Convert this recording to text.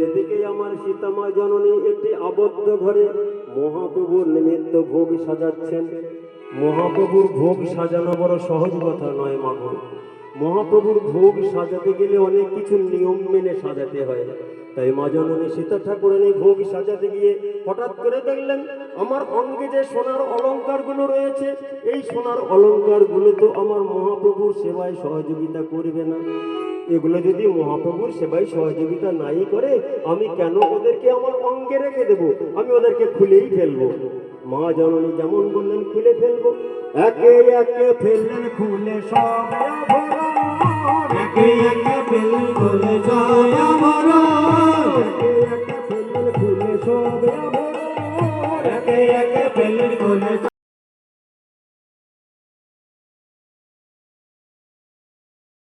এদিকে আমার সীতামা জননী একটি আবদ্ধ ঘরে মহাপ্রভুর নিমিত্ত ভোগ সাজাচ্ছেন। মহাপ্রভুর ভোগ সাজানো বড় সহজ কথা নয় মা গো। মহাপ্রভুর ভোগ সাজাতে গেলে অনেক কিছু নিয়ম মেনে সাজাতে হয়। তাই মা জননী সীতা ঠাকুরানী ভোগ সাজাতে গিয়ে হঠাৎ করে দেখলেন আমার অঙ্গে যে সোনার অলংকার গুলো রয়েছে, এই সোনার অলংকার গুলো তো আমার মহাপ্রভুর সেবায় সহযোগিতা করবে না। এগুলো যদি মহাপ্রভুর সেবায় সহযোগিতা নাই করে আমি কেন ওদেরকে আমার অঙ্গে রেখে দেব? আমি ওদেরকে খুলেই ফেলবো। মা জননী যেমন বললেন খুলে ফেলবো, একে একে ফেললেন খুলে সব আভরণ, একে একে ফেললেন খুলে সব আভরণ, একে একে ফেললেন খুলে সব আভরণ, একে একে